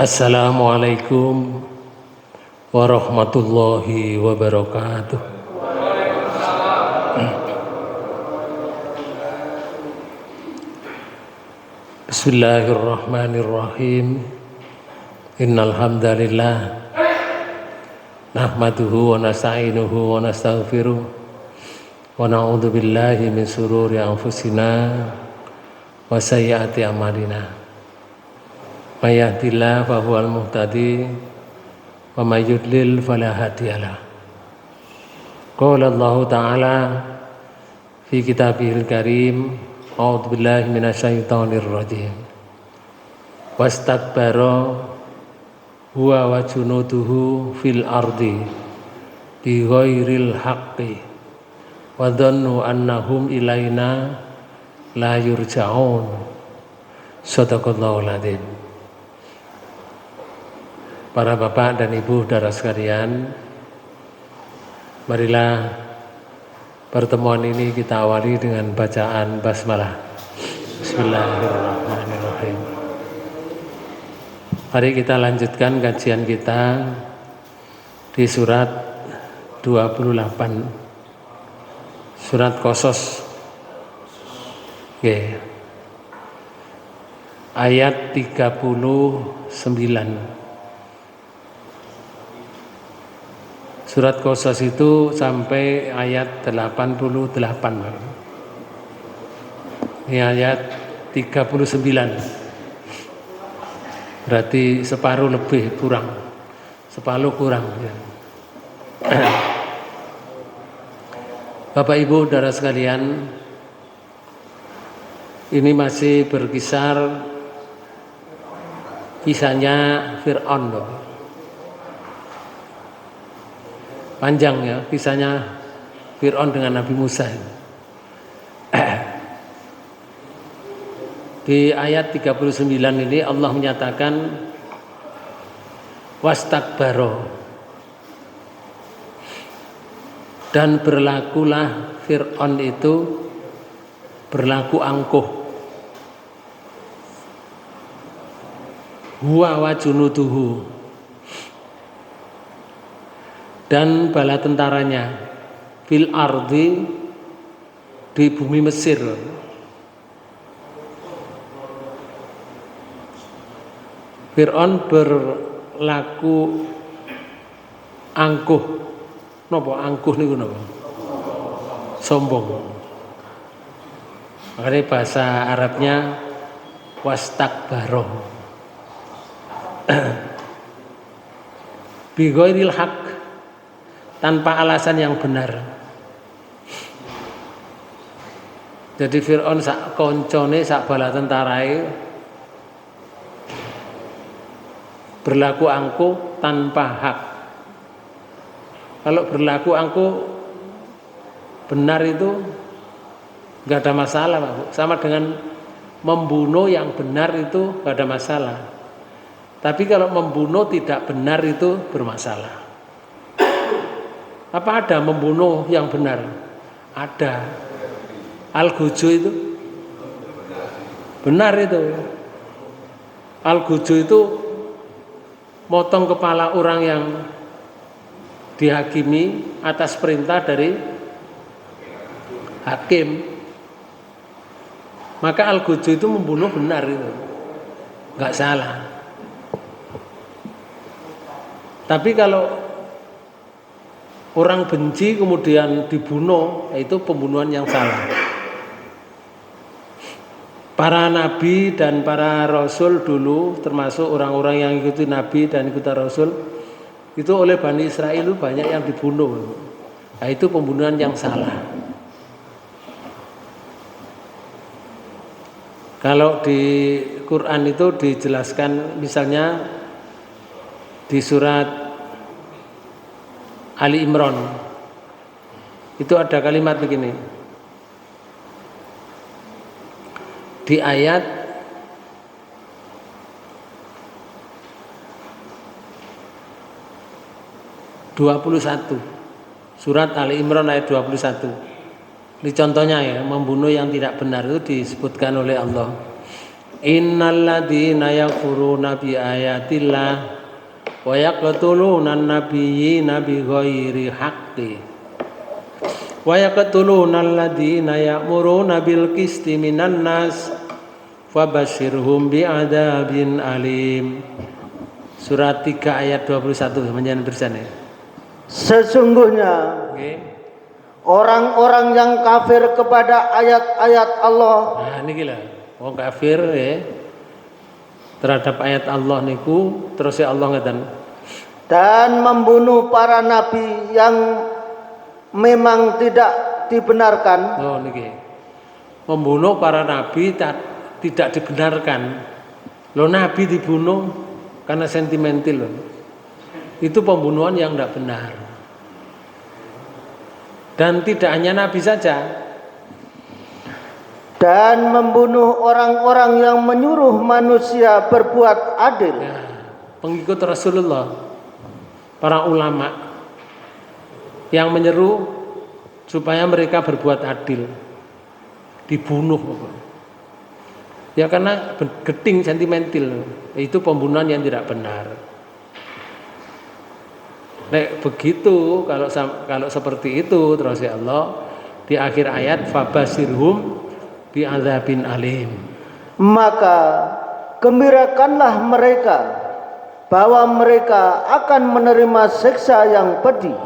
Assalamualaikum warahmatullahi wabarakatuh. Bismillahirrahmanirrahim. Innal hamdalillah nahmaduhu wa nasta'inuhu wa nastaghfiruh wa na'udzu billahi min shururi anfusina wa sayyiati a'malina. May yahdihillahu fahuwal muhtadi wa may yudlil fala hadiyalah. Qala Allah Ta'ala fi kitabihil karim, a'udzu billahi minasyaitonir rajim. Wastakbara huwa wa junuduhu fil ardi bi ghairil haqqi wa dhannu annahum ilaina la yurja'un. Shadaqallahul adzim. Para bapak dan ibu saudara sekalian, marilah pertemuan ini kita awali dengan bacaan basmalah. Bismillahirrahmanirrahim. Mari kita lanjutkan kajian kita di surat 28, surat Qasas, ayat 39. Surat Qasas itu sampai ayat 88. Ini ayat 39. Berarti separuh lebih kurang. Separuh kurang ya. Bapak Ibu saudara sekalian, ini masih berkisar kisahnya Fir'aun. Panjang ya kisahnya Fir'aun dengan Nabi Musa. Di ayat 39 ini Allah menyatakan wastakbaro, dan berlakulah Fir'aun itu berlaku angkuh, huwa wa junuduhu, dan bala tentaranya, fil ardi, di bumi Mesir. Fir'aun berlaku angkuh. Napa angkuh niku napa? Sombong. Makanya bahasa Arabnya wastakbaro. Bi ghairil haq, tanpa alasan yang benar. Jadi Fir'aun sak koncone sak bala tentarae berlaku angkuh tanpa hak. Kalau berlaku angkuh benar itu nggak ada masalah, Pak. Sama dengan membunuh yang benar itu nggak ada masalah. Tapi kalau membunuh tidak benar itu bermasalah. Apa ada membunuh yang benar? Ada. Al-Guju itu benar itu. Al-Guju itu motong kepala orang yang dihakimi atas perintah dari hakim. Maka Al-Guju itu membunuh benar itu, nggak salah. Tapi kalau orang benci kemudian dibunuh, itu pembunuhan yang salah. Para nabi dan para rasul dulu, termasuk orang-orang yang ikuti nabi dan ikuti rasul, itu oleh Bani Israel itu banyak yang dibunuh. Nah, itu pembunuhan yang salah. Kalau di Quran itu dijelaskan, misalnya di surat Ali Imran itu ada kalimat begini. Di ayat 21, surat Ali Imran ayat 21. Ini contohnya ya, membunuh yang tidak benar itu disebutkan oleh Allah. Innal ladzina yakfuruna bi ayatillah wa yaqtuluna an-nabiyyina bighairi haqqi wa yaqtuluna alladzina ya'muruna bil qisti minan nas fabashshirhum bi'adzabin alim. Surat 3 ayat 21 menjan bersane. Sesungguhnya orang-orang yang kafir kepada ayat-ayat Allah. Nah niki lho, wong kafir ya terhadap ayat Allah niku terus ya Allah ngeten. Dan membunuh para nabi yang memang tidak dibenarkan. Oh niki. Membunuh para nabi tidak dibenarkan. Lo nabi dibunuh karena sentimental loh. Itu pembunuhan yang tidak benar. Dan tidak hanya nabi saja. Dan membunuh orang-orang yang menyuruh manusia berbuat adil. Ya, pengikut Rasulullah, para ulama yang menyeru supaya mereka berbuat adil, dibunuh. Ya karena geting sentimental, itu pembunuhan yang tidak benar. Nek begitu kalau seperti itu terus ya Allah di akhir ayat fabasirhum bi'adzabin alim. Maka gembirakanlah mereka bahwa mereka akan menerima siksa yang pedih.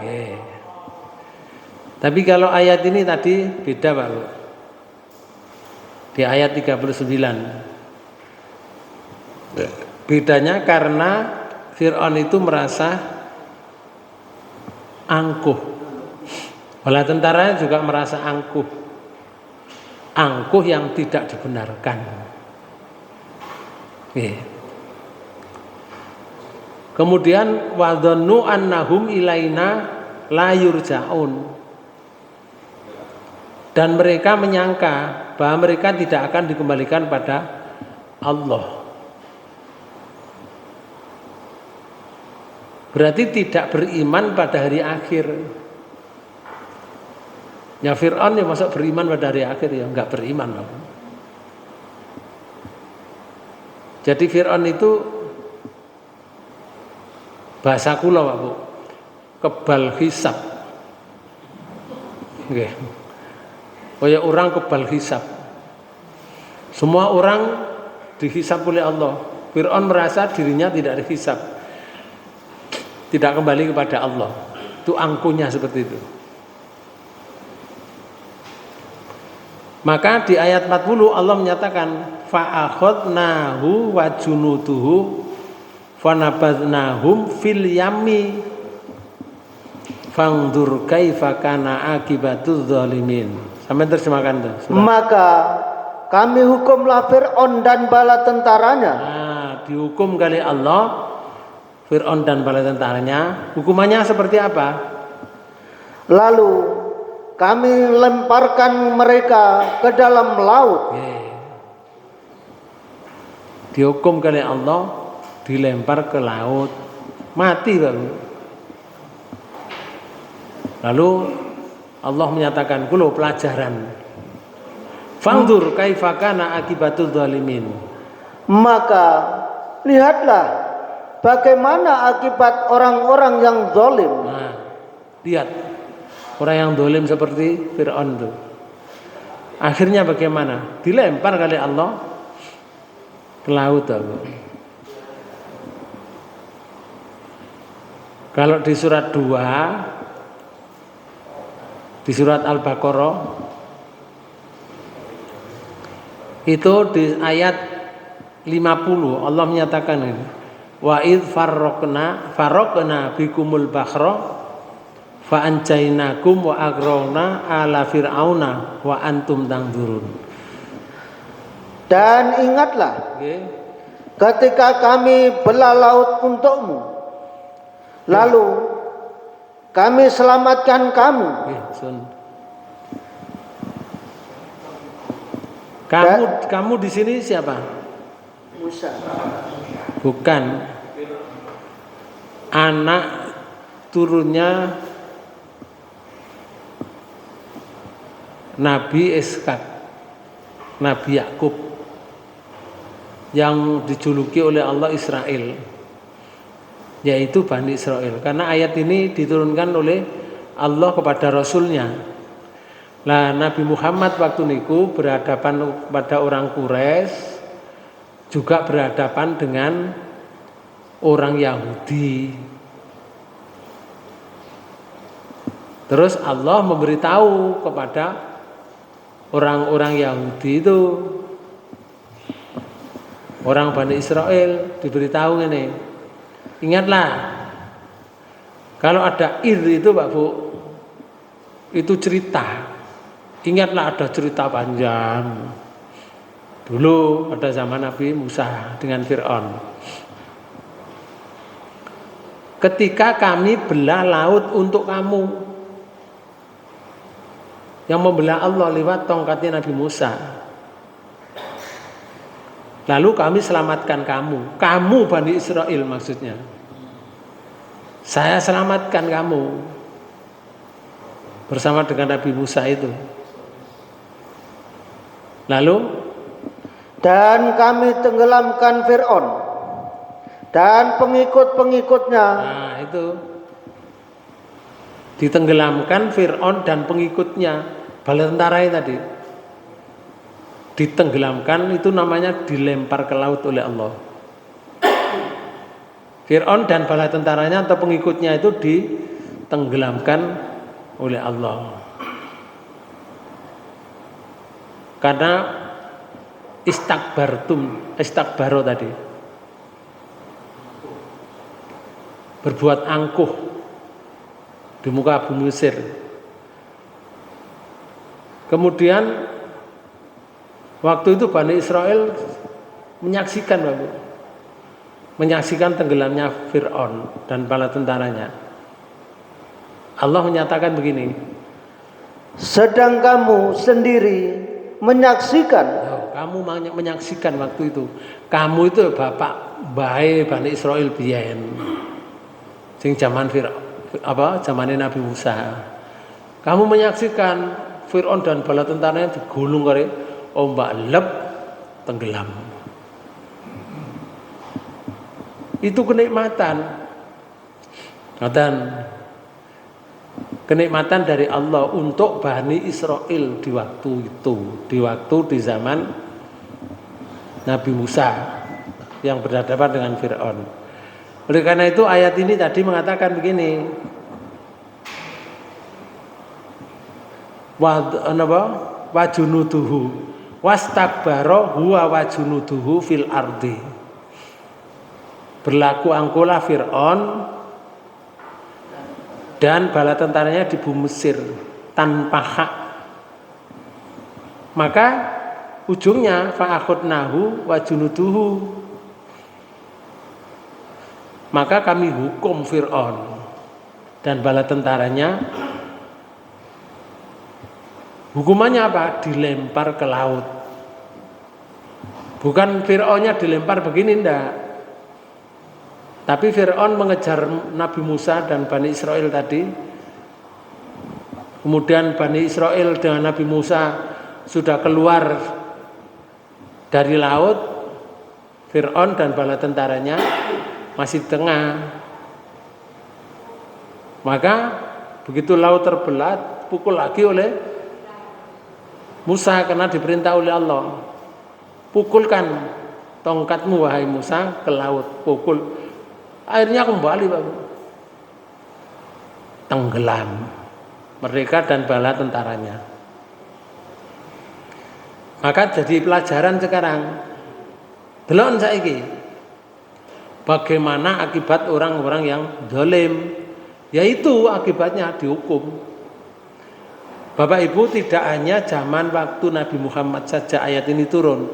Tapi kalau ayat ini tadi beda Pak. Di ayat 39. Bedanya karena Fir'aun itu merasa angkuh. Bala tentara juga merasa angkuh. Angkuh yang tidak dibenarkan. Kemudian wadhannu annahum ilaina la yurja'un. Dan mereka menyangka bahwa mereka tidak akan dikembalikan pada Allah. Berarti tidak beriman pada hari akhir. Ya Fir'aun ya masa beriman pada hari akhir ya enggak beriman loh. Jadi Fir'aun itu bahasa kula Pak Bu, kebal hisab. Nggih. Kayak orang kebal hisab. Semua orang dihisab oleh Allah. Fir'aun merasa dirinya tidak dihisab. Tidak kembali kepada Allah. Itu angkuhnya seperti itu. Maka di ayat 40 Allah menyatakan fa'akhadnahu wa junuduhu fanabadnahum fil yammi fangdur kaifa kana akibatudz zalimin. Sampai terjemahkan tuh. Maka kami hukumlah Fir'aun dan bala tentaranya. Nah, dihukum kali Allah Fir'aun dan bala tentaranya. Hukumannya seperti apa? Lalu kami lemparkan mereka ke dalam laut. Dihukum kali Allah, dilempar ke laut, mati baru. Lalu Allah menyatakan kulo pelajaran. Fangdur kaifa kana akibatul zalimin. Maka lihatlah bagaimana akibat orang-orang yang zalim. Nah, lihat orang yang zalim seperti Fir'aun itu. Akhirnya bagaimana? Dilempar kali Allah ke laut. Kalau di surat 2 di surat Al-Baqarah itu di ayat 50 Allah menyatakan ini wa id farraqna bikumul bahra fa anjaynakum wa agrona ala fir'auna wa antum tanzurun. Dan ingatlah ketika kami belah laut untukmu, lalu kami selamatkan kamu. Kamu di sini siapa? Musa. Bukan. Anak turunnya Nabi Ishak, Nabi Yakub. yang dijuluki oleh Allah Israel, yaitu Bani Israel. Karena ayat ini diturunkan oleh Allah kepada Rasulnya. Nah, Nabi Muhammad waktu niku berhadapan pada orang Quraisy, juga berhadapan dengan orang Yahudi. Terus Allah memberitahu kepada orang-orang Yahudi itu, orang Bani Israel diberitahu ini, ingatlah kalau ada itu Pak Bu, itu cerita. Ingatlah ada cerita panjang. Dulu pada zaman Nabi Musa dengan Fir'aun. Ketika kami belah laut untuk kamu. Yang membelah Allah lewat tongkatnya Nabi Musa. Lalu kami selamatkan kamu. Kamu Bani Israel maksudnya. Saya selamatkan kamu. Bersama dengan Nabi Musa itu. Lalu dan kami tenggelamkan Fir'aun dan pengikut-pengikutnya. Nah itu ditenggelamkan Fir'aun dan pengikutnya, bala tentara tadi ditenggelamkan, itu namanya dilempar ke laut oleh Allah. Fir'aun dan bala tentaranya atau pengikutnya itu ditenggelamkan oleh Allah. Karena istakbaro tadi, berbuat angkuh di muka bumi Mesir. Kemudian waktu itu Bani Israel menyaksikan tenggelamnya Fir'aun dan bala tentaranya. Allah menyatakan begini, sedang kamu sendiri menyaksikan. Kamu menyaksikan waktu itu. Kamu itu bapak bae Bani Israel biyen. Sing zaman zamannya Nabi Musa. Kamu menyaksikan Fir'aun dan bala tentaranya digulung kare ombak lep tenggelam. Itu kenikmatan dari Allah untuk Bani Israel di waktu itu, di zaman Nabi Musa yang berhadapan dengan Fir'aun. Oleh karena itu ayat ini tadi mengatakan begini, wajunuduhu wastakbaro huwa wajunuduhu fil ardi. Berlaku angkuhlah Fir'aun dan bala tentaranya di bumi Mesir tanpa hak. Maka ujungnya fa'akhudnahu wa junuduhu. Maka kami hukum Fir'aun dan bala tentaranya. Hukumannya apa? Dilempar ke laut. Bukan Fir'aunnya dilempar begini, enggak. Tapi Fir'aun mengejar Nabi Musa dan Bani Israel tadi. Kemudian Bani Israel dengan Nabi Musa sudah keluar dari laut. Fir'aun dan bala tentaranya masih di tengah. Maka begitu laut terbelah, pukul lagi oleh Musa karena diperintah oleh Allah. Pukulkan tongkatmu wahai Musa ke laut. Pukul. Airnya kembali Pak. Tenggelam mereka dan bala tentaranya. Maka jadi pelajaran sekarang. Delon saiki. Bagaimana akibat orang-orang yang zalim? Yaitu akibatnya dihukum. Bapak Ibu, tidak hanya zaman waktu Nabi Muhammad saja ayat ini turun.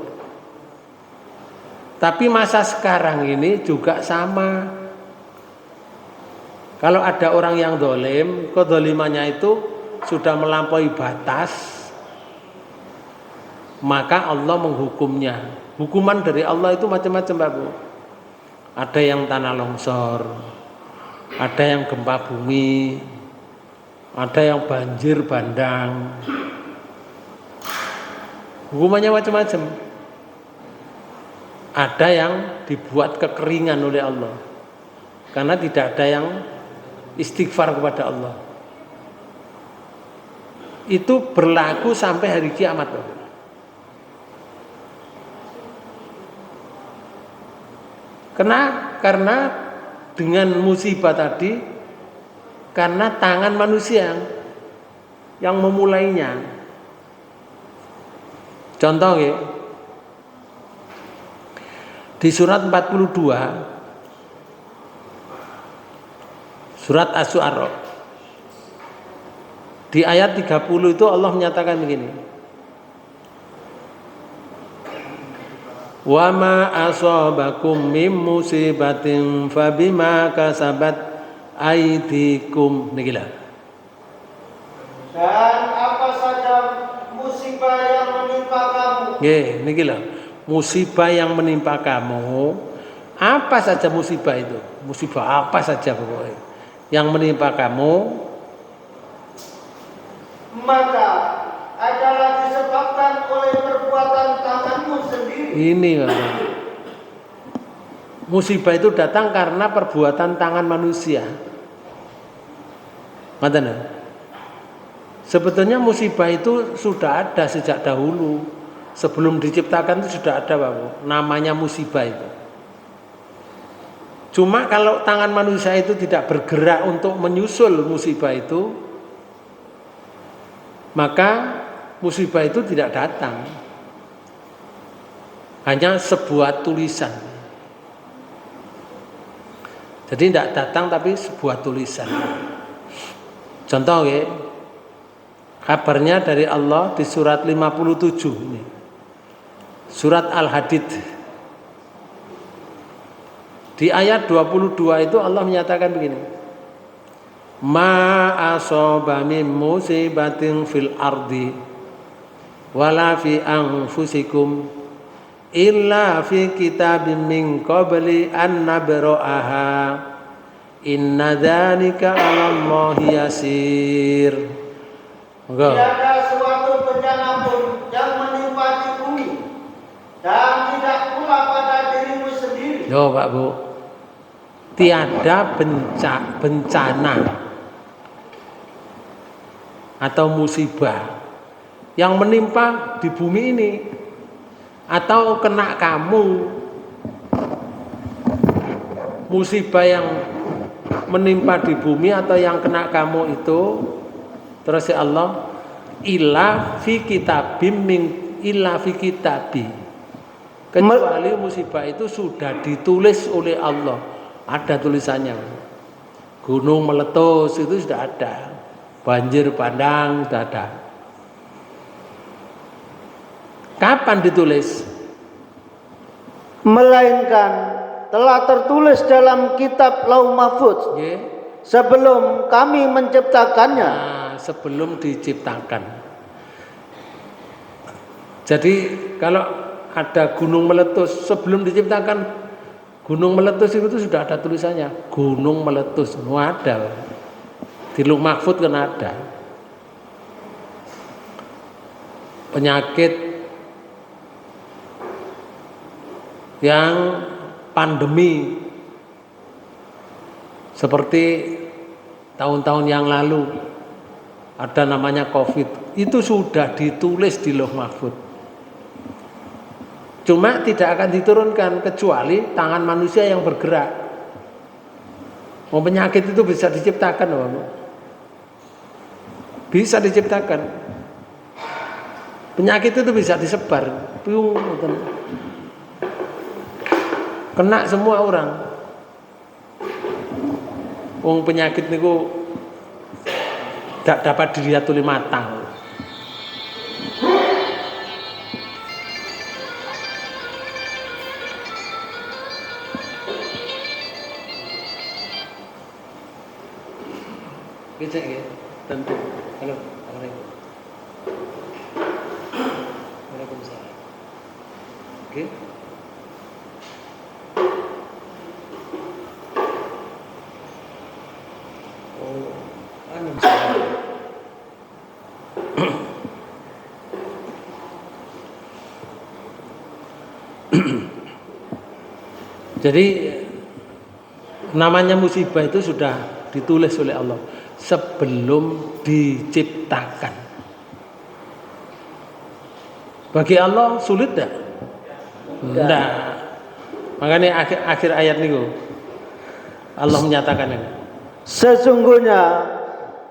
Tapi masa sekarang ini juga sama. Kalau ada orang yang zalim, kedzalimannya itu sudah melampaui batas, maka Allah menghukumnya. Hukuman dari Allah itu macam-macam Pak Bu. Ada yang tanah longsor, ada yang gempa bumi, ada yang banjir bandang. Hukumannya macam-macam. ada yang dibuat kekeringan oleh Allah karena tidak ada yang istighfar kepada Allah. Itu berlaku sampai hari kiamat. Karena dengan musibah tadi, karena tangan manusia yang memulainya. Contoh ya, di surat 42, surat Asy-Syu'ara, di ayat 30 itu Allah menyatakan begini. Wa ma asabakum mim musibatin fabima kasabat aydikum. Nikilah. Dan apa saja musibah yang menimpa kamu. Nggih, nikilah. Musibah yang menimpa kamu, apa saja musibah itu? Musibah apa saja pokoknya yang menimpa kamu, maka adalah disebabkan oleh perbuatan tanganmu sendiri. Ini Bapak. Musibah itu datang karena perbuatan tangan manusia. Mantap. Sebetulnya musibah itu sudah ada sejak dahulu. Sebelum diciptakan itu sudah ada Bapak. Namanya musibah itu. Cuma kalau tangan manusia itu tidak bergerak untuk menyusul musibah itu, maka musibah itu tidak datang. Hanya sebuah tulisan. Jadi tidak datang tapi sebuah tulisan. Contoh ya, kabarnya dari Allah di surat 57 ini. Surat Al-Hadid. Di ayat 22 itu Allah menyatakan begini. Ma asaba min musibatin fil ardi wala fi anfusikum illa fi kitabim min qabli an nabra'aha inna dzalika 'alallahi yasir. Tidak ada suatu bencana pun yang menimpa di bumi dan tidak pula pada dirimu sendiri. Yo Pak Bu, tiada bencana atau musibah yang menimpa di bumi ini atau kena kamu. Musibah yang menimpa di bumi atau yang kena kamu itu, terus ya Allah, illa fi kitabim min illa fi kitabi, kecuali musibah itu sudah ditulis oleh Allah, ada tulisannya. Gunung meletus itu sudah ada, banjir bandang sudah ada. Kapan ditulis? Melainkan telah tertulis dalam kitab Lauh Mahfuz sebelum kami menciptakannya. Nah, sebelum diciptakan. Jadi kalau ada gunung meletus sebelum diciptakan, gunung meletus itu sudah ada tulisannya. Gunung meletus, ada di Lauh Mahfuz kan ada. Penyakit yang pandemi seperti tahun-tahun yang lalu ada namanya COVID, itu sudah ditulis di Lauh Mahfuz. Cuma tidak akan diturunkan kecuali tangan manusia yang bergerak. Penyakit itu bisa diciptakan loh. Bisa diciptakan. Penyakit itu bisa disebar. Kena semua orang. Penyakit niku tidak dapat dilihat oleh mata. Gitu ya, tentu. Halo, assalamualaikum. Waalaikumsalam. Oke. Jadi namanya musibah itu sudah ditulis oleh Allah sebelum diciptakan. Bagi Allah sulit tidak? Tidak. Makanya akhir ayat ini Allah menyatakan ini. Sesungguhnya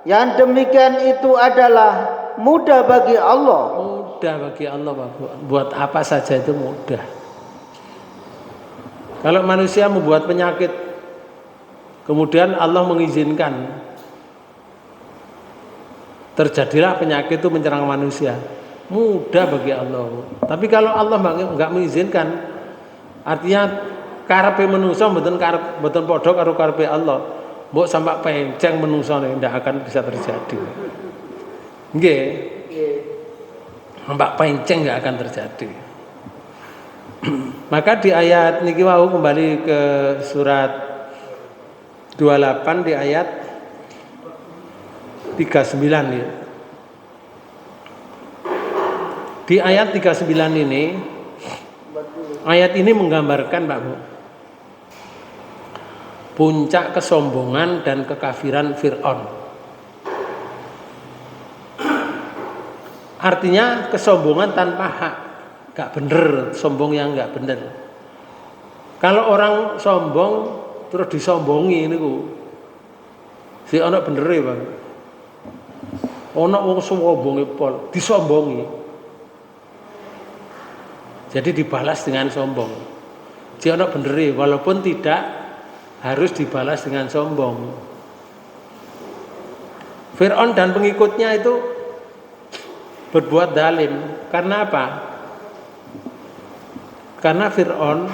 yang demikian itu adalah mudah bagi Allah. Mudah bagi Allah, Pak. Buat apa saja itu mudah. Kalau manusia membuat penyakit, kemudian Allah mengizinkan terjadilah penyakit itu menyerang manusia, mudah bagi Allah. Tapi kalau Allah nggak mengizinkan, artinya karepe manusia mboten padha karo karepe Allah. Mbok sampai penceng manusia tidak akan bisa terjadi. Nggih. Sampai penceng nggak akan terjadi. Maka di ayat niki wau kembali ke surat 28 di ayat 39 ya. Di ayat 39 ini, ayat ini menggambarkan Pak Bu, puncak kesombongan dan kekafiran Fir'aun. Artinya kesombongan tanpa hak, gak bener, sombong yang gak bener. Kalau orang sombong terus disombongi niku, si ana bener ya Bang. Ana wong sombonge pol, disombongi. Jadi dibalas dengan sombong. Si ana bener walaupun tidak harus dibalas dengan sombong. Fir'aun dan pengikutnya itu berbuat zalim. Karena apa? Karena Fir'aun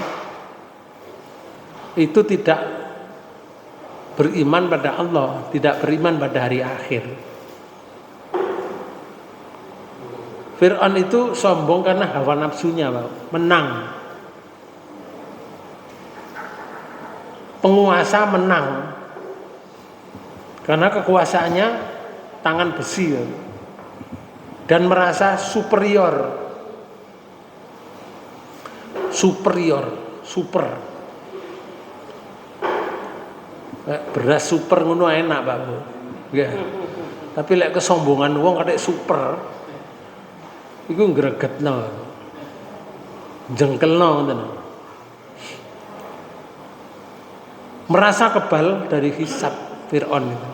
itu tidak beriman pada Allah, tidak beriman pada hari akhir. Fir'aun itu sombong karena hawa nafsunya, menang. Penguasa menang karena kekuasaannya tangan besi dan merasa super. Beras super ngono enak Pak Bu. Ya. Tapi lek kesombongan wong katik super iku ngregetno. Jengkelno ngoten. Merasa kebal dari hisab Fir'aun itu.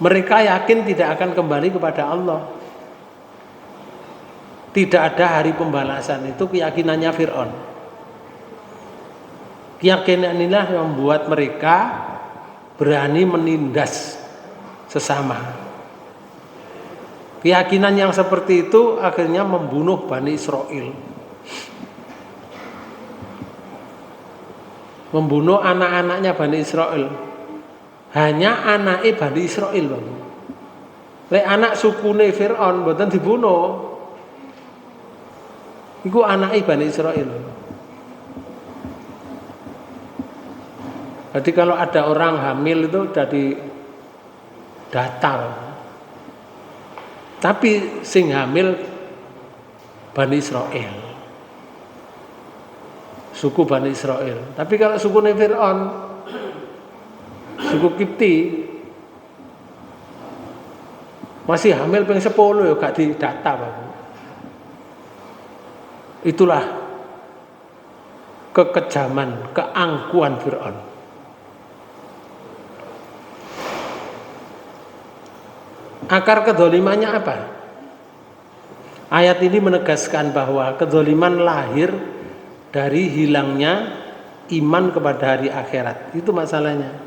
Mereka yakin tidak akan kembali kepada Allah. Tidak ada hari pembalasan, itu keyakinannya Fir'aun. Keyakinan inilah yang membuat mereka berani menindas sesama. Keyakinan yang seperti itu akhirnya membunuh Bani Israel. Membunuh anak-anaknya Bani Israel. Hanya anaknya Bani Israel, Bang. Lek anak sukune Fir'aun mboten dibunuh. Iku anaknya Bani Israel. Jadi kalau ada orang hamil itu dari data. Tapi sing hamil Bani Israel. Suku Bani Israel. Tapi kalau sukune Fir'aun, suku Kipti, masih hamil ping 10 ya gak didata, Pak. Itulah kekejaman, keangkuhan Fir'aun. Akar kedzalimannya apa? Ayat ini menegaskan bahwa kedzaliman lahir dari hilangnya iman kepada hari akhirat. Itu masalahnya.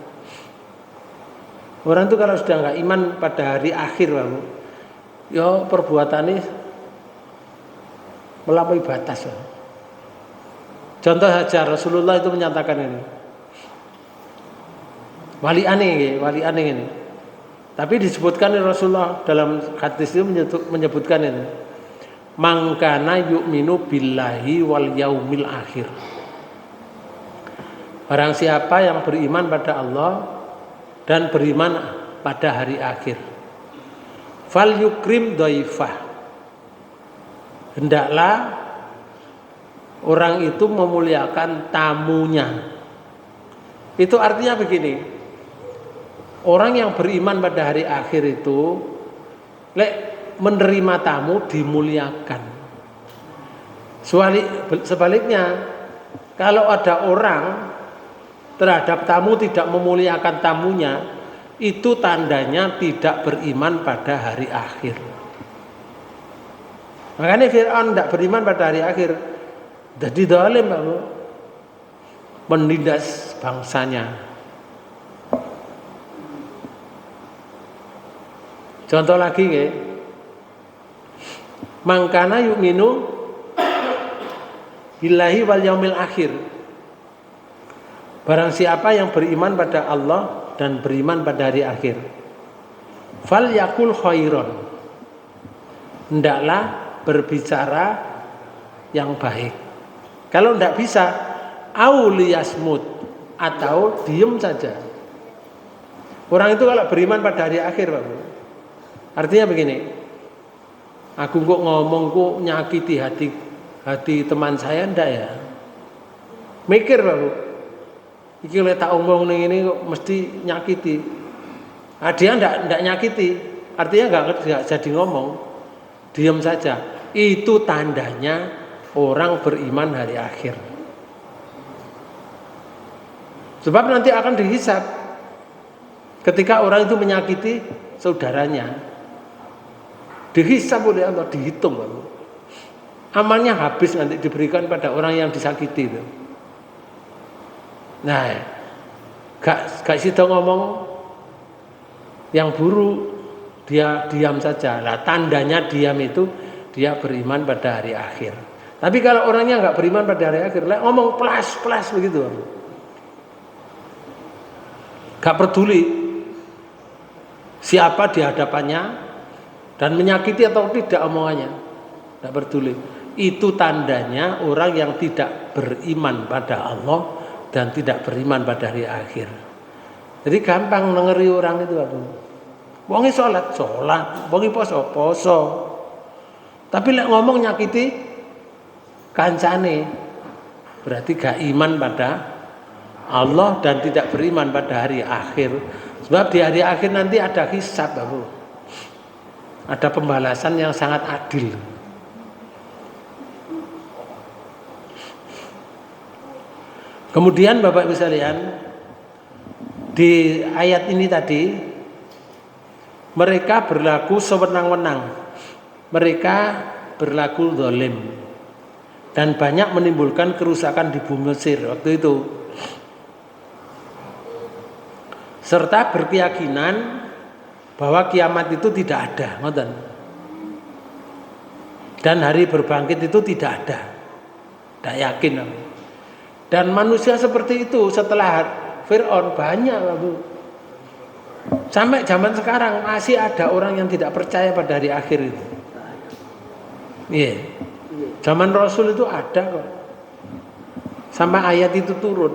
Orang itu kalau sudah nggak iman pada hari akhir, ya perbuatannya melampaui batas. Contoh saja Rasulullah itu menyatakan ini. Wali aneh ini. Tapi disebutkan Rasulullah dalam hadis itu menyebutkan ini. Mangkana yu'minu billahi wal yaumil akhir. Barang siapa yang beriman pada Allah dan beriman pada hari akhir. Fal yukrim dhaifah. Hendaklah orang itu memuliakan tamunya. Itu artinya begini, orang yang beriman pada hari akhir itu menerima tamu dimuliakan. Sebaliknya, kalau ada orang terhadap tamu tidak memuliakan tamunya, itu tandanya tidak beriman pada hari akhir. Makanya Fir'aun tidak beriman pada hari akhir, jadi zalim, menindas bangsanya. Contoh lagi ya, mangkana yu'minu billahi wal yaumil akhir. Barang siapa yang beriman pada Allah dan beriman pada hari akhir, fal yakul khairon, hendaklah berbicara yang baik. Kalau tidak bisa, auliyasmut, atau diem saja. Orang itu kalau beriman pada hari akhir, Pak Bu, artinya begini, aku kok ngomong kok nyakiti hati teman saya, ndak ya? Mikir, Pak Bu, iki lek tak omong ning ini kok mesti nyakiti. Dia ndak nyakiti, artinya enggak jadi ngomong, diam saja. Itu tandanya orang beriman hari akhir. Sebab nanti akan dihisab ketika orang itu menyakiti saudaranya. Dihisab oleh Allah, dihitung. Amalnya habis nanti diberikan pada orang yang disakiti itu. Nah, gak sido ngomong yang buruk, dia diam saja. Lah tandanya diam itu dia beriman pada hari akhir. Tapi kalau orangnya nggak beriman pada hari akhir, lah ngomong pelas begitu, gak peduli siapa di hadapannya dan menyakiti atau tidak omongannya, gak peduli. Itu tandanya orang yang tidak beriman pada Allah dan tidak beriman pada hari akhir. Jadi gampang nengeri orang itu, wongi sholat, wongi poso. Tapi lek ngomong nyakiti kancane, berarti gak iman pada Allah dan tidak beriman pada hari akhir. Sebab di hari akhir nanti ada hisab, Bapak. Ada pembalasan yang sangat adil. Kemudian Bapak Ibu sekalian, di ayat ini tadi mereka berlaku sewenang-wenang. Mereka berlaku zalim dan banyak menimbulkan kerusakan di bumi Mesir waktu itu. Serta berkeyakinan bahwa kiamat itu tidak ada, ngoten. Dan hari berbangkit itu tidak ada. Tidak yakin. Dan manusia seperti itu setelah Fir'aun banyak, Bu. Sampai zaman sekarang masih ada orang yang tidak percaya pada hari akhir itu. Iya. Zaman Rasul itu ada kok. Sampai ayat itu turun.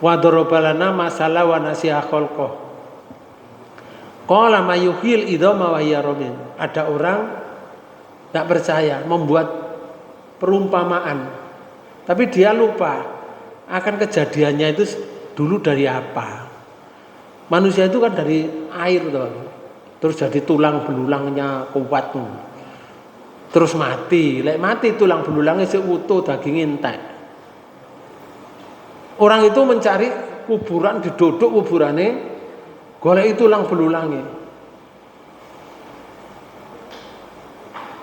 Wa darabalana masalah wa nasiha khalqah. Qala mayuhil idama wa hiya ramim. Ada orang tak percaya membuat perumpamaan. Tapi dia lupa akan kejadiannya itu dulu dari apa. Manusia itu kan dari air, terus jadi tulang belulangnya kuat, terus mati. Lek mati tulang belulangnya seutuh, daging entek. Orang itu mencari kuburan, didodok kuburannya, golek tulang belulangnya.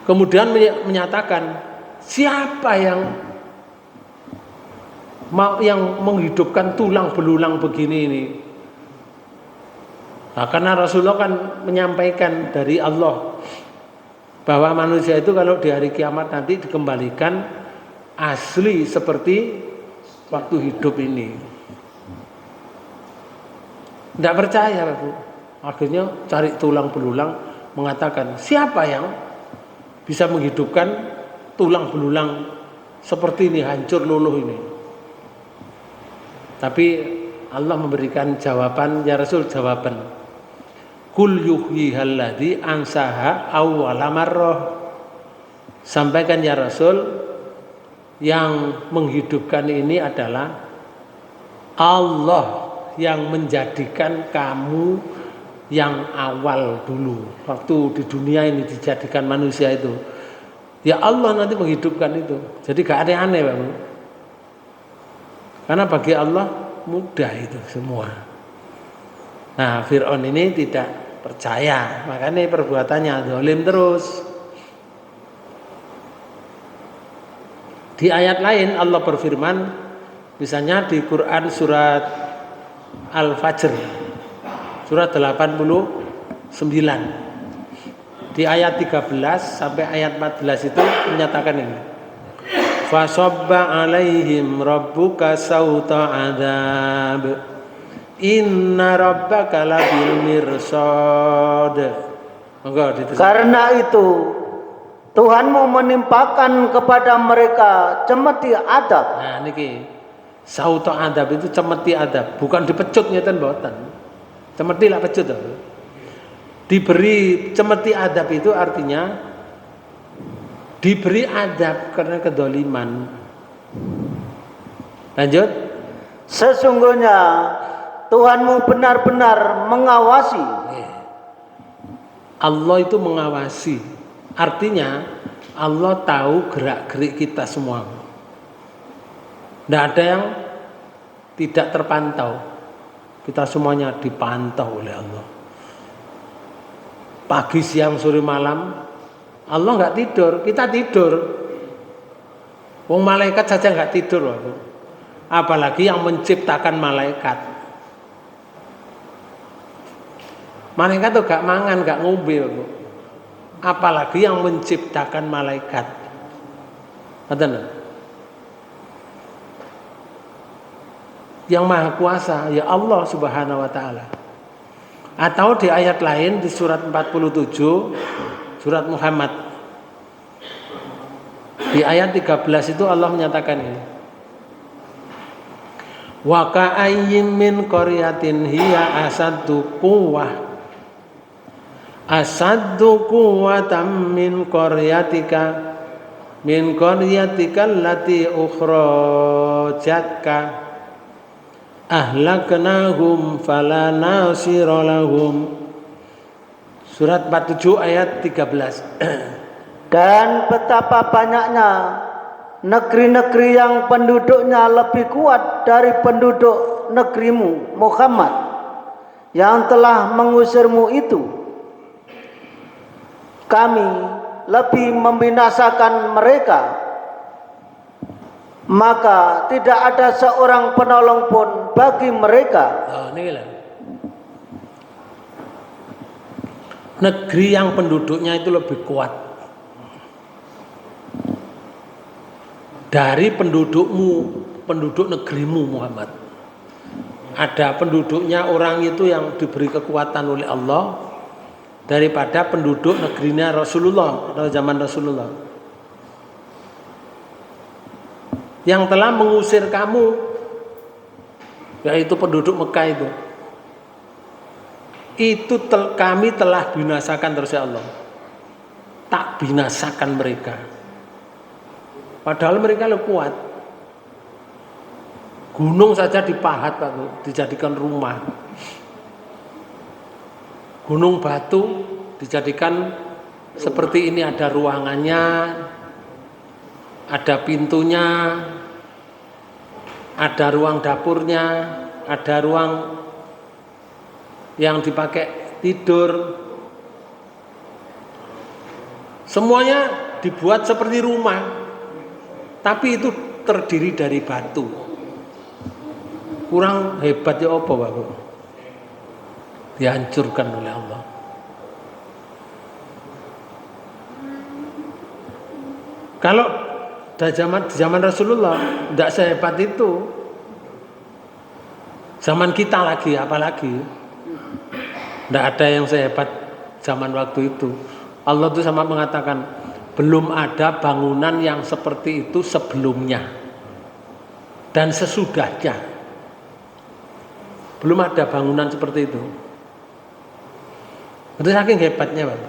Kemudian menyatakan, siapa yang menghidupkan tulang belulang begini ini? Nah, karena Rasulullah kan menyampaikan dari Allah bahwa manusia itu kalau di hari kiamat nanti dikembalikan asli seperti waktu hidup ini. Tidak percaya, Bu. Akhirnya cari tulang belulang, mengatakan siapa yang bisa menghidupkan tulang belulang seperti ini, hancur luluh ini. Tapi Allah memberikan jawaban, ya Rasul, jawaban. Kul yuhyihal ladzi ansaha awwala marrah. Sampaikan ya Rasul, yang menghidupkan ini adalah Allah yang menjadikan kamu yang awal dulu. Waktu di dunia ini dijadikan manusia itu, ya Allah nanti menghidupkan itu. Jadi gak aneh-aneh Pak. Karena bagi Allah mudah itu semua. Nah, Fir'aun ini tidak percaya, makanya perbuatannya zalim terus. Di ayat lain Allah berfirman, misalnya di Quran surat Al-Fajr surat 89 di ayat 13 sampai ayat 14 itu menyatakan ini. Fasobba alaihim rabbuka sauta adab inna rabbaka labil mirsad. Karena itu Tuhanmu menimpakan kepada mereka cemeti adab. Nah niki sauta adab itu cemeti adab, bukan dipecut ngeten mboten. Cemeti lah pecut. Diberi cemeti adab itu artinya diberi adab karena kedoliman. Lanjut. Sesungguhnya Tuhanmu benar-benar mengawasi. Allah itu mengawasi. Artinya Allah tahu gerak-gerik kita semua. Tidak ada yang tidak terpantau. Kita semuanya dipantau oleh Allah. Pagi, siang, sore, malam Allah nggak tidur, kita tidur. Wong malaikat saja nggak tidur, apalagi yang menciptakan malaikat. Malaikat tuh gak mangan, gak ngombe, apalagi yang menciptakan malaikat. Betul? Yang maha kuasa ya Allah subhanahu wa ta'ala. Atau di ayat lain di surat 47 surat Muhammad di ayat 13 itu Allah menyatakan ini. Wa ka'ayyin min qaryatin hiya asaddu quwwatan min qaryatika allati ukhrajatka ahlaknahum fala nasira lahum. Surat 47 ayat 13. Dan betapa banyaknya negeri-negeri yang penduduknya lebih kuat dari penduduk negerimu Muhammad yang telah mengusirmu itu. Kami lebih membinasakan mereka, maka tidak ada seorang penolong pun bagi mereka. Negeri yang penduduknya itu lebih kuat dari pendudukmu, penduduk negerimu Muhammad. Ada penduduknya orang itu yang diberi kekuatan oleh Allah daripada penduduk negerinya Rasulullah atau zaman Rasulullah yang telah mengusir kamu, yaitu penduduk Mekah itu kami telah binasakan terus ya Allah, tak binasakan mereka, padahal mereka lebih kuat. Gunung saja dipahat Pak, dijadikan rumah. Gunung batu dijadikan seperti ini, ada ruangannya, ada pintunya, ada ruang dapurnya, ada ruang yang dipakai tidur. Semuanya dibuat seperti rumah, tapi itu terdiri dari batu. Kurang hebat ya apa Bapak? Dihancurkan oleh Allah. Kalau di zaman Rasulullah tidak sehebat itu. Zaman kita lagi apalagi. Tidak ada yang sehebat zaman waktu itu. Allah itu sama mengatakan belum ada bangunan yang seperti itu sebelumnya dan sesudahnya. Belum ada bangunan seperti itu. Itu saking hebatnya Pak.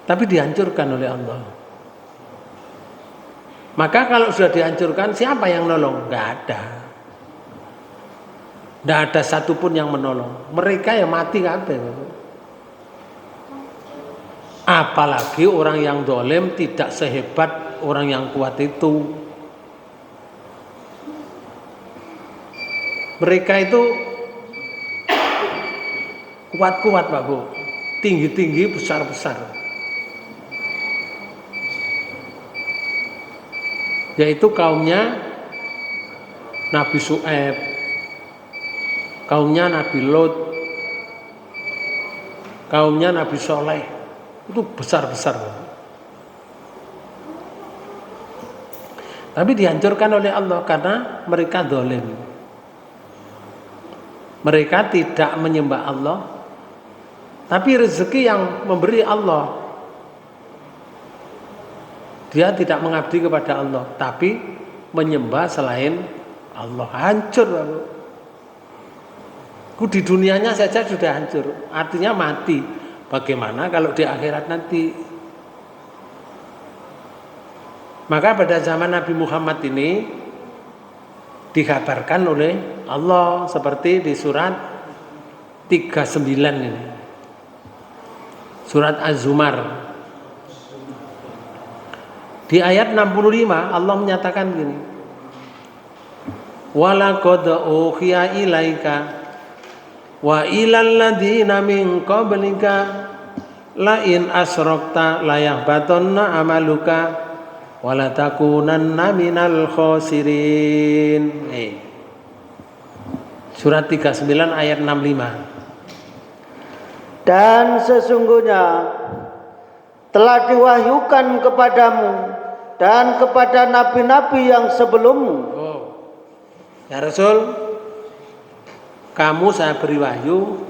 Tapi dihancurkan oleh Allah. Maka kalau sudah dihancurkan, siapa yang nolong? Nggak ada. Nggak ada satupun yang menolong. Mereka yang mati kabeh. Apalagi orang yang zalim tidak sehebat orang yang kuat itu. Mereka itu kuat-kuat Pak Bu, tinggi-tinggi, besar-besar. Yaitu kaumnya Nabi Syuaib, kaumnya Nabi Lot, kaumnya Nabi Soleh. Itu besar-besar. Tapi dihancurkan oleh Allah karena mereka zalim. Mereka tidak menyembah Allah, tapi rezeki yang memberi Allah. Dia tidak mengabdi kepada Allah, tapi menyembah selain Allah. Hancur Bapak. Di dunianya saja sudah hancur, artinya mati. Bagaimana kalau di akhirat nanti? Maka pada zaman Nabi Muhammad ini dikabarkan oleh Allah seperti di surat 39 ini. Surat Az-Zumar. Di ayat 65 Allah menyatakan gini. Walaqad uhiya ilaika wa ilal ladzina min qablika la in asrakta la yahbatanna amaluka wa la takunanna minal khasirin. Surat 39 ayat 65. Dan sesungguhnya telah diwahyukan kepadamu dan kepada nabi-nabi yang sebelummu. Ya Rasul, kamu saya beri wahyu,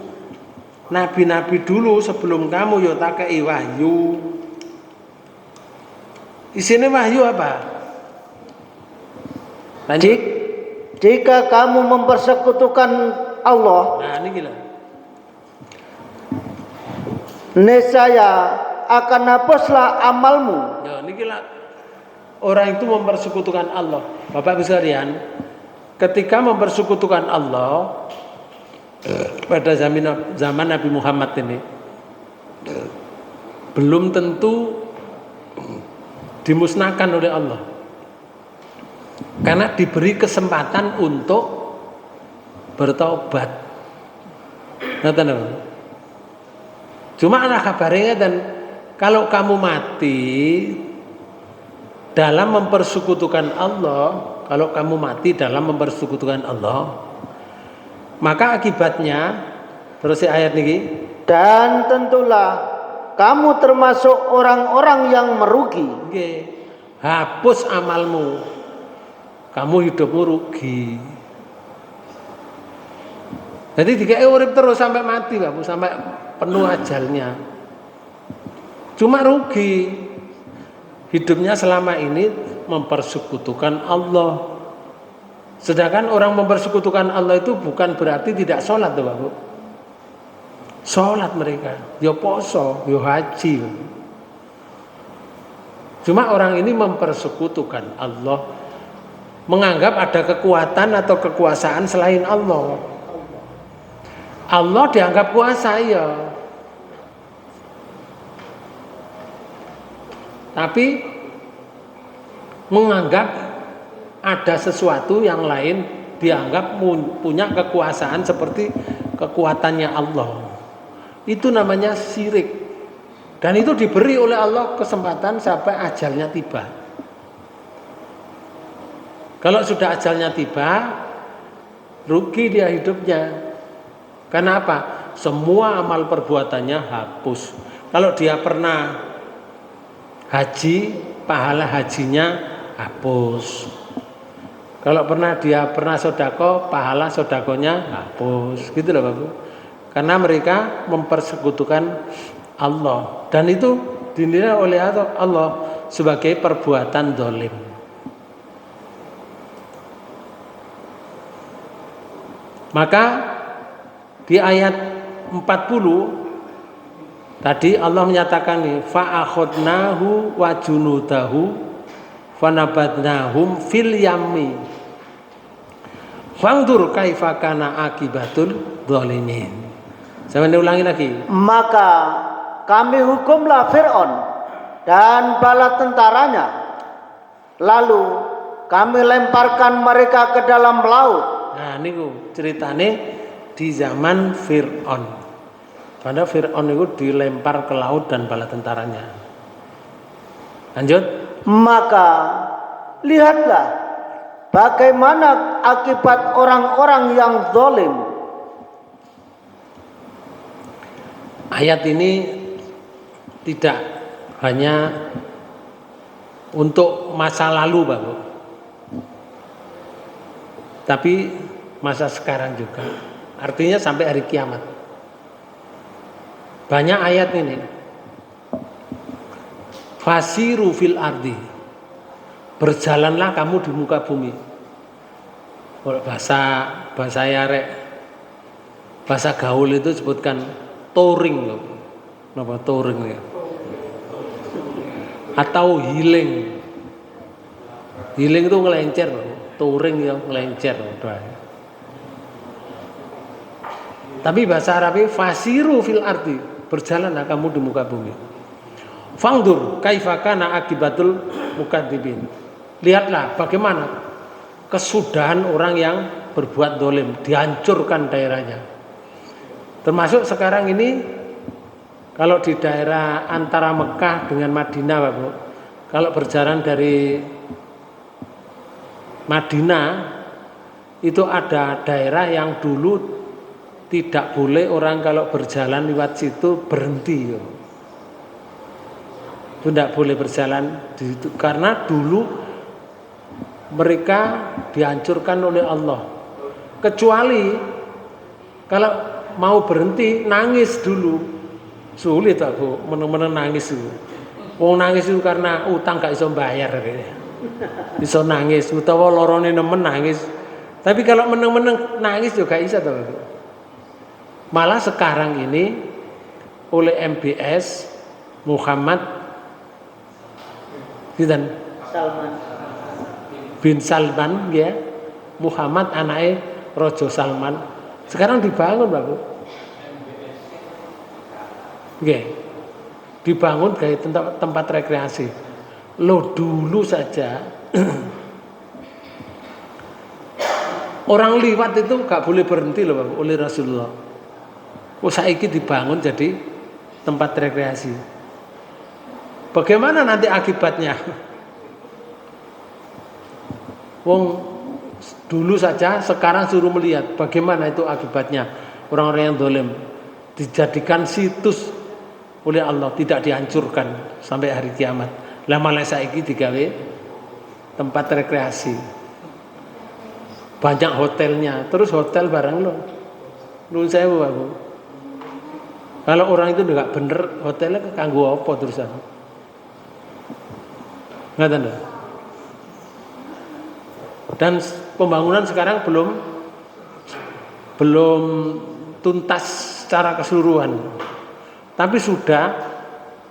nabi-nabi dulu sebelum kamu ya tak kei wahyu. Isinya wahyu apa? Lanjut. Jika kamu mempersekutukan Allah, Nah ini gila. Nescaya akan hapuslah amalmu. Ya ini gila. Orang itu mempersekutukan Allah. Bapak Ibu sekalian, ketika mempersekutukan Allah pada zaman Nabi Muhammad ini belum tentu dimusnahkan oleh Allah, karena diberi kesempatan untuk bertobat. Cuma ada kabarnya, dan kalau kamu mati dalam mempersekutukan Allah, kalau kamu mati dalam mempersekutukan Allah, maka akibatnya, terus ayat ini, dan tentulah kamu termasuk orang-orang yang merugi. Hapus amalmu, kamu hidupmu rugi. Jadi dikai urip terus sampai mati Bapak, sampai penuh ajalnya. Cuma rugi. Hidupnya selama ini mempersekutukan Allah. Sedangkan orang mempersekutukan Allah itu bukan berarti tidak sholat tuh Bapak. Sholat mereka, yo poso, yo haji. Cuma orang ini mempersekutukan Allah, menganggap ada kekuatan atau kekuasaan selain Allah. Allah dianggap kuasa ya, tapi menganggap ada sesuatu yang lain dianggap punya kekuasaan seperti kekuatannya Allah. Itu namanya syirik. Dan itu diberi oleh Allah kesempatan sampai ajalnya tiba. Kalau sudah ajalnya tiba, rugi dia hidupnya. Karena apa? Semua amal perbuatannya hapus. Kalau dia pernah haji, pahala hajinya hapus. Kalau dia pernah sodako, pahala sodakonya hapus. Gitu loh Bapak. Karena mereka mempersekutukan Allah. Dan itu dinilai oleh Allah sebagai perbuatan zalim. Maka di ayat 40 tadi Allah menyatakan nih, fa akhadnahu wa junudahu fanabadnahum fil yammi fangdur kaifa kana akibatul dzalimin. Saya ulangi lagi. Maka kami hukumlah Fir'aun dan bala tentaranya, lalu kami lemparkan mereka ke dalam laut. Nah niku ceritane di zaman Fir'aun. Pada Fir'aun itu dilempar ke laut dan bala tentaranya. Lanjut. Maka lihatlah bagaimana akibat orang-orang yang zalim. Ayat ini tidak hanya untuk masa lalu, Bapak, tapi masa sekarang juga. Artinya sampai hari kiamat. Banyak ayat ini. Fasiru fil ardi. Berjalanlah kamu di muka bumi. Kalau bahasa yarek, bahasa gaul itu sebutkan touring loh. Napa touring ya? Atau healing. Healing itu ngelencer loh. Touring ya ngelencer loh. Tapi bahasa Arabnya fasiru fil ardi. Berjalanlah kamu di muka bumi. Fangdur kaifa kana akibatul mukadzibin. Lihatlah bagaimana kesudahan orang yang berbuat dolim, dihancurkan daerahnya. Termasuk sekarang ini kalau di daerah antara Mekah dengan Madinah, Bapak, kalau berjalan dari Madinah itu ada daerah yang dulu tidak boleh orang kalau berjalan lewat situ berhenti. Itu tidak boleh berjalan di situ karena dulu mereka dihancurkan oleh Allah. Kecuali kalau mau berhenti nangis dulu. Sulit aku meneng-meneng nangis itu. Wong nangis itu karena utang gak iso bayar kayaknya. Iso nangis utawa lorone nemen nangis. Tapi kalau meneng-meneng nangis juga iso to. Malah sekarang ini oleh MBS Muhammad bin Salman ya, Muhammad anaknya Rojo Salman sekarang dibangun, Bapak. Oke. Dibangun kayak tempat rekreasi. Lo dulu saja orang liwat itu gak boleh berhenti loh, Bapak, oleh Rasulullah. Saiki dibangun jadi tempat rekreasi. Bagaimana nanti akibatnya? Wong dulu saja, sekarang suruh melihat bagaimana itu akibatnya. Orang-orang yang dolim dijadikan situs oleh Allah, tidak dihancurkan sampai hari kiamat. Lah malah saiki digawe tempat rekreasi. Banyak hotelnya, terus hotel bareng lo. Nun sewu aku. Kalau orang itu enggak bener, hotelnya kanggo apa terusan? Nggak tahu. Dan pembangunan sekarang belum tuntas secara keseluruhan. Tapi sudah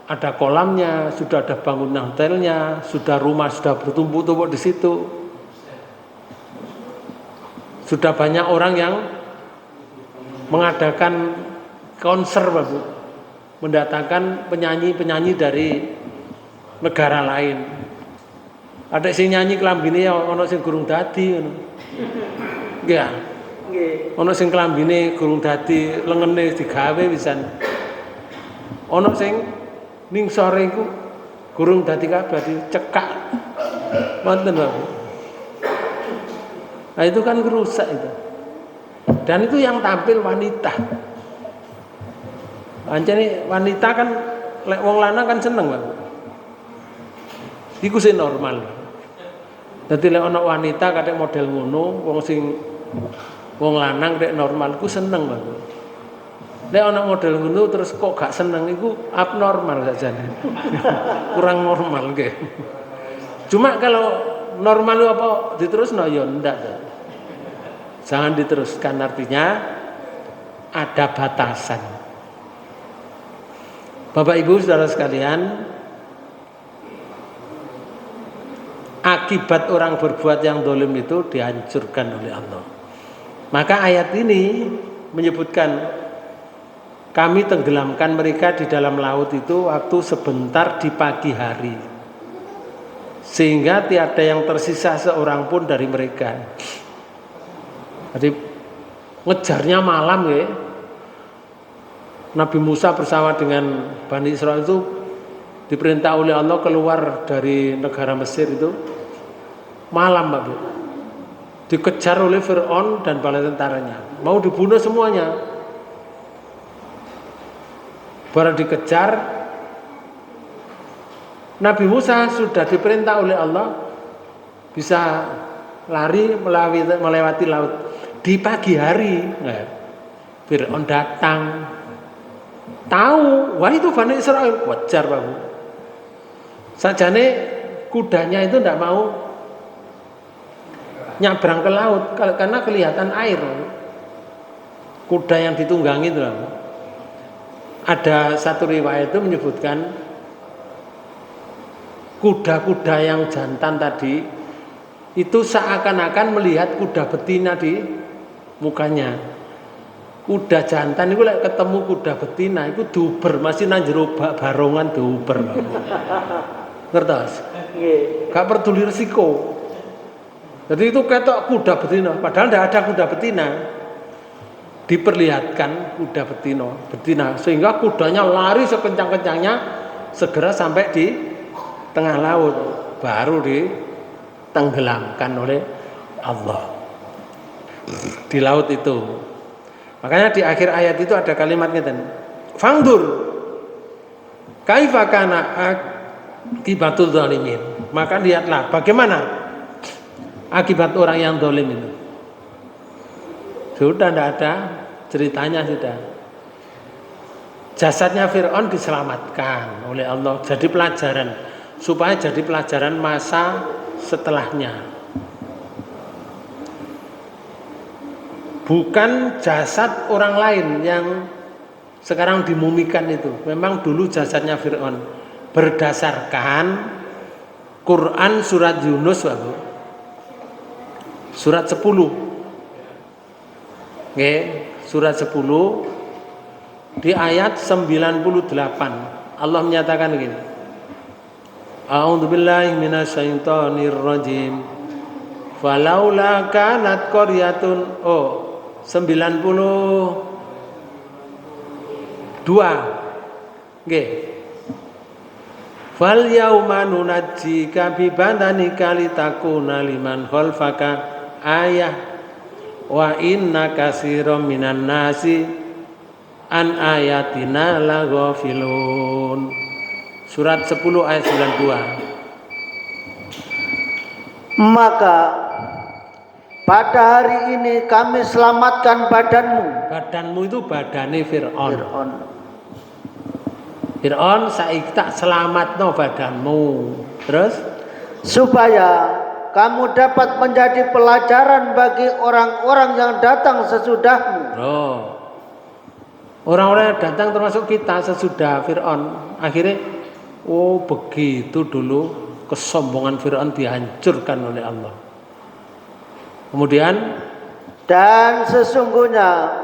ada kolamnya, sudah ada bangunan hotelnya, sudah rumah sudah bertumpuk-tumpuk di situ. Sudah banyak orang yang mengadakan konser, Bapak, mendatangkan penyanyi-penyanyi dari negara lain. Ada sing nyanyi klambine ya ana sing gurung dadi ngono. Nggih. Nggih. Ana sing klambine gurung dadi, lengene digawe pisan. Ana sing ning sore iku gurung dadi kabeh dicekak. Wonten, Bapak. Nah, itu kan rusak itu. Dan itu yang tampil wanita. Anjane wanita kan lek wong lanang kan seneng, Bapak. Iku sing normal. Dadi lek ana wanita kathek model ngono, wong lanang rek normal ku seneng, Bapak. Lek ana model ngono terus kok gak seneng iku abnormal sajane. Kurang normal nggih. Cuma kalau normal itu apa diterusno ya ndak. Jangan diteruskan, artinya ada batasan. Bapak Ibu Saudara sekalian, akibat orang berbuat yang dolim itu dihancurkan oleh Allah. Maka ayat ini menyebutkan kami tenggelamkan mereka di dalam laut itu waktu sebentar di pagi hari, sehingga tiada yang tersisa seorang pun dari mereka. Jadi ngejarnya malam ya. Nabi Musa bersama dengan Bani Israel itu diperintah oleh Allah keluar dari negara Mesir itu malam, Pak Bu. Dikejar oleh Fir'aun dan bala tentaranya, mau dibunuh semuanya. Baru dikejar, Nabi Musa sudah diperintah oleh Allah bisa lari melewati laut di pagi hari. Nah, Fir'aun datang, tahu, wah itu Bani Israel, wajar Pak Bu. Sajane kudanya itu tidak mau nyabrang ke laut karena kelihatan air. Kuda yang ditunggangi itu, ada satu riwayat itu menyebutkan kuda-kuda yang jantan tadi itu seakan-akan melihat kuda betina di mukanya. Kuda jantan itu ketemu kuda betina itu diuber, masih nang jero barongan diuber. Ngertos? Gak peduli risiko. Jadi itu ketok kuda betina, padahal tidak ada kuda betina. Diperlihatkan kuda betina sehingga kudanya lari sekencang-kencangnya, segera sampai di tengah laut, baru ditenggelamkan oleh Allah di laut itu. Makanya di akhir ayat itu ada kalimatnya tadi, fangdur kaifa kana akibatul zalimin. Maka lihatlah bagaimana akibat orang yang zalim itu. Sudah tidak ada ceritanya sudah. Jasadnya Fir'aun diselamatkan oleh Allah, jadi pelajaran, supaya jadi pelajaran masa setelahnya. Bukan jasad orang lain yang sekarang dimumikan itu. Memang dulu jasadnya Fir'aun. Berdasarkan Quran surat Yunus, Bapak. Surat 10. Oke, surat 10 di ayat 98. Allah menyatakan begini. A'udzubillahi minasyaitonir rajim. Falaula kanat qaryatun 92. Nggih. Fal yauma nunajjika bi badanika litakuna liman khalfaka ayah wa inna katsiran minan nasi an ayatina laghafilun. Surat 10 ayat 92. Maka pada hari ini kami selamatkan badanmu. Badanmu itu badane Fir'aun. Fir'aun saiki tak selamatno badanmu. Terus supaya kamu dapat menjadi pelajaran bagi orang-orang yang datang sesudahmu. Orang-orang yang datang termasuk kita sesudah Fir'aun. Akhirnya begitu dulu kesombongan Fir'aun dihancurkan oleh Allah. Kemudian, dan sesungguhnya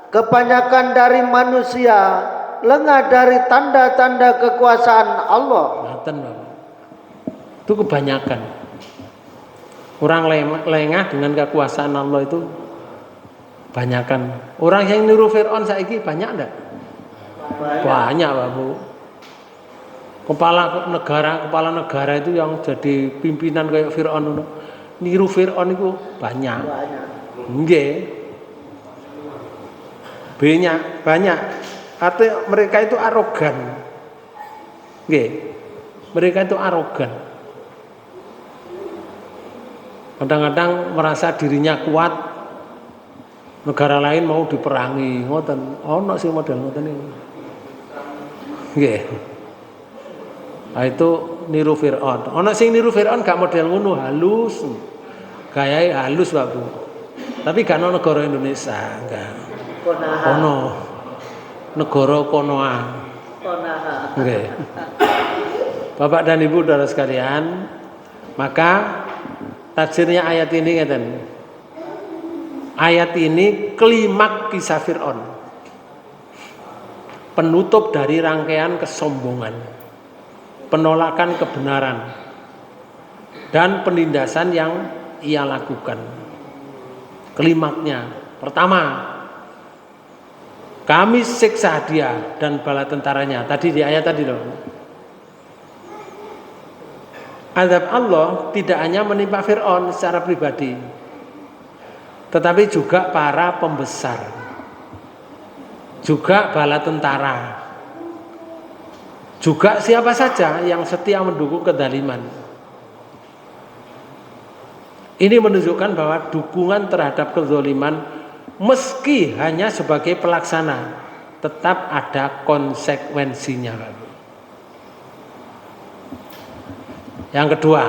kebanyakan dari manusia lengah dari tanda-tanda kekuasaan Allah. Itu kebanyakan. Orang lengah dengan kekuasaan Allah itu banyakan. Orang yang niru Fir'aun saiki banyak enggak? Banyak, Pak Bu. Kepala negara itu yang jadi pimpinan kayak Fir'aun, niru Fir'aun itu banyak. Nggih. Banyak. Artinya mereka itu arogan. Nggih. Mereka itu arogan. Kadang-kadang merasa dirinya kuat, negara lain mau diperangi, ngoten. Ono sing model ngoten iki. Nggih. Nah, itu niru Fir'aun. Ono sing niru Fir'aun gak model ngono, halus. Gayae halus, Pak Bu. Tapi gak ono negara Indonesia, enggak. Ono. Negara Konoha. Nggih. Bapak dan Ibu saudara sekalian, maka Tafsirnya ayat ini ngeten. Ayat ini klimak kisah Fir'aun. Penutup dari rangkaian kesombongan, penolakan kebenaran, dan penindasan yang ia lakukan. Klimaknya, pertama, kami siksa dia dan bala tentaranya. Tadi di ayat tadi loh. Azab Allah tidak hanya menimpa Fir'aun secara pribadi, tetapi juga para pembesar, juga bala tentara, juga siapa saja yang setia mendukung kezaliman. Ini menunjukkan bahwa dukungan terhadap kezaliman meski hanya sebagai pelaksana tetap ada konsekuensinya. Yang kedua,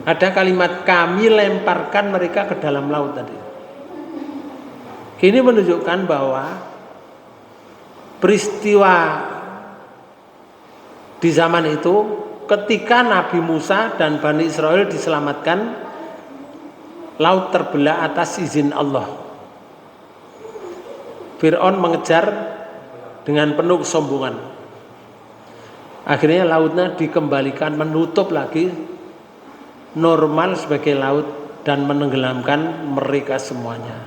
ada kalimat kami lemparkan mereka ke dalam laut tadi. Ini menunjukkan bahwa peristiwa di zaman itu ketika Nabi Musa dan Bani Israel diselamatkan, laut terbelah atas izin Allah. Fir'aun mengejar dengan penuh kesombongan. Akhirnya lautnya dikembalikan, menutup lagi normal sebagai laut dan menenggelamkan mereka semuanya.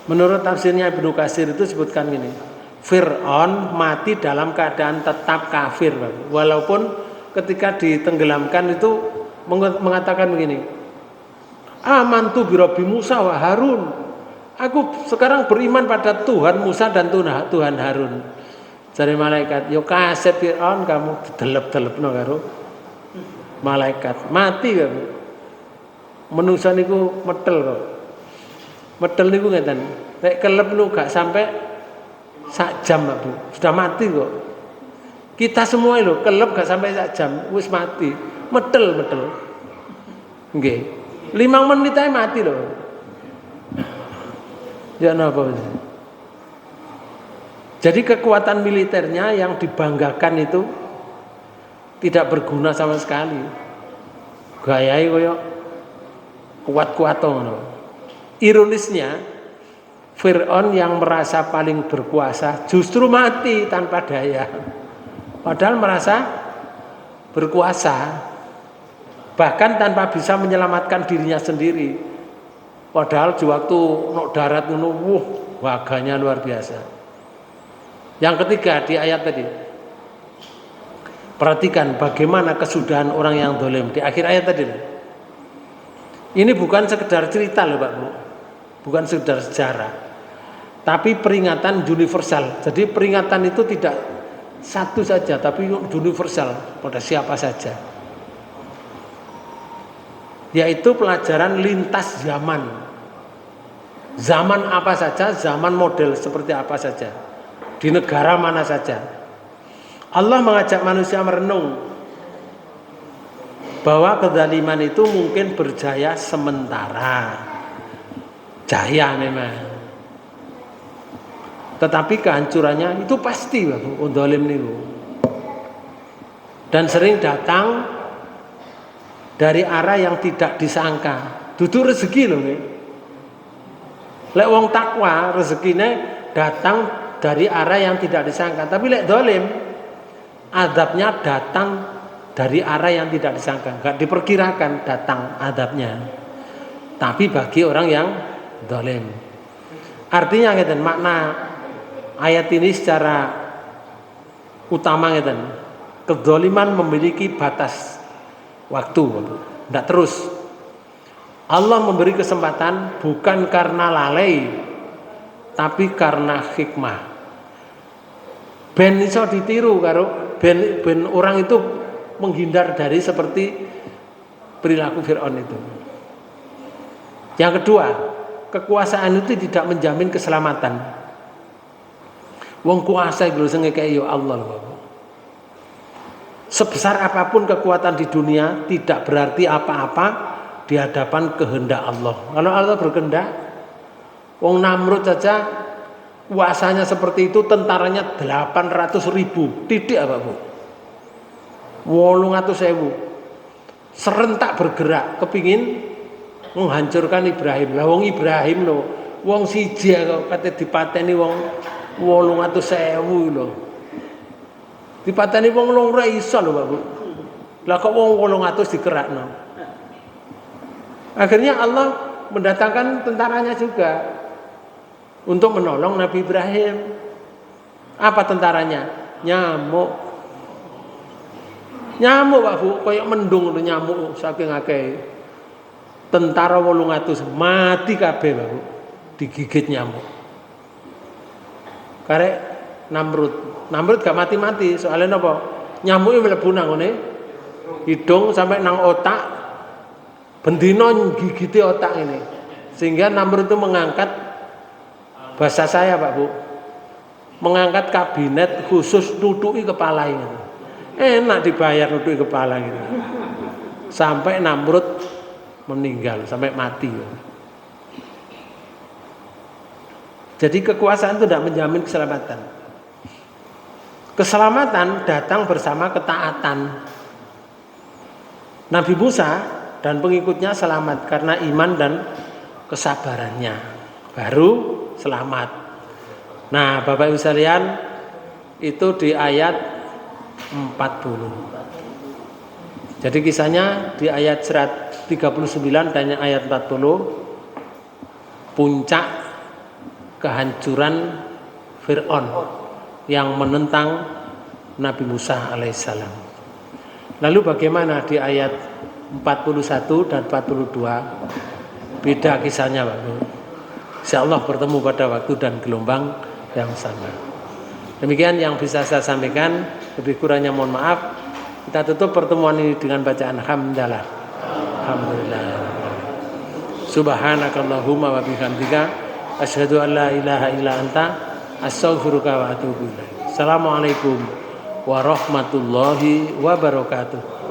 Menurut tafsirnya Ibnu Katsir itu sebutkan gini, Fir'aun mati dalam keadaan tetap kafir, walaupun ketika ditenggelamkan itu mengatakan begini, amantu bi Rabbi Musa wa Harun, aku sekarang beriman pada Tuhan Musa dan Tuhan Harun. Dari malaikat, yo kasep Fir'aun kamu didelep-delepno karo malaikat, mati kamu. Menungsa niku metel kok. Metel niku ngeten, nek kelep niku gak sampai sak jam, Bu. Sudah mati kok. Kita semua lho kelep gak sampai sak jam wis mati. Metel. Nggih. 5 menit ae mati lho. Ya napa? Jadi kekuatan militernya yang dibanggakan itu tidak berguna sama sekali. Gayai koyo kuat-kuat ngono. Ironisnya, Fir'aun yang merasa paling berkuasa justru mati tanpa daya. Padahal merasa berkuasa, bahkan tanpa bisa menyelamatkan dirinya sendiri. Padahal di waktu darat itu, waganya luar biasa. Yang ketiga di ayat tadi, perhatikan bagaimana kesudahan orang yang dolim di akhir ayat tadi. Ini bukan sekedar cerita loh Pak Bu, bukan sekedar sejarah, tapi peringatan universal. Jadi peringatan itu tidak satu saja, tapi universal pada siapa saja. Yaitu pelajaran lintas zaman. Zaman apa saja, zaman model seperti apa saja, di negara mana saja. Allah mengajak manusia merenung bahwa kezaliman itu mungkin berjaya sementara, jaya memang, tetapi kehancurannya itu pasti, zalim niku. Dan sering datang dari arah yang tidak disangka. Dudu rezeki loh nih. Lek wong takwa rezekine datang dari arah yang tidak disangka, tapi lek zalim azabnya datang dari arah yang tidak disangka, enggak diperkirakan datang adabnya. Tapi bagi orang yang zalim. Artinya ngeten, makna ayat ini secara utama ngeten. Kezaliman memiliki batas waktu, enggak terus. Allah memberi kesempatan bukan karena lalai, tapi karena hikmah. Ben iso ditiru karo ben orang itu menghindar dari seperti perilaku Fir'aun itu. Yang kedua, kekuasaan itu tidak menjamin keselamatan. Wong kuasa iku sing ngekeki ya Allah lho. Sebesar apapun kekuatan di dunia tidak berarti apa-apa di hadapan kehendak Allah. Kalau Allah berkehendak, wong Namrud saja kuasanya seperti itu, tentaranya 800.000, tidak apa Bu. 800.000 serentak bergerak kepingin menghancurkan Ibrahim. Lah wong Ibrahim lho, wong siji kok kate dipateni wong 800.000 lho. Dipateni wong loro iso lho, Pak Bu. Lah kok wong 800 dikerakno. Akhirnya Allah mendatangkan tentaranya juga untuk menolong Nabi Ibrahim. Apa tentaranya? Nyamuk. Nyamuk Pak Bu, kayak mendung nyamuk saking akeh. Tentara 800 mati kabeh Pak Bu, digigit nyamuk. Karek Namrud gak mati-mati, soalnya napa? Nyamuknya mlebu nang ngene hidung sampai nang otak, bendino gigiti otak ini. Sehingga Namrud itu mengangkat, bahasa saya Pak Bu, mengangkat kabinet khusus nutuki kepala ini. Enak dibayar nutuki kepala gitu. Sampai Namrud meninggal, sampai mati. Jadi kekuasaan itu tidak menjamin keselamatan. Keselamatan datang bersama ketaatan. Nabi Musa dan pengikutnya selamat karena iman dan kesabarannya, baru selamat. Nah, Bapak Ibu sekalian, itu di ayat 40. Jadi kisahnya di ayat 39 dan ayat 40, puncak kehancuran Fir'aun yang menentang Nabi Musa alaihissalam. Lalu bagaimana di ayat 41 dan 42? Beda kisahnya Pak. Insyaallah bertemu pada waktu dan gelombang yang sama. Demikian yang bisa saya sampaikan, lebih kurangnya mohon maaf. Kita tutup pertemuan ini dengan bacaan hamdalah. Alhamdulillah. Subhanakallahumma wa bihamdika asyhadu an la ilaha illa anta astaghfiruka wa atubu ilaik. Assalamualaikum warahmatullahi wabarakatuh.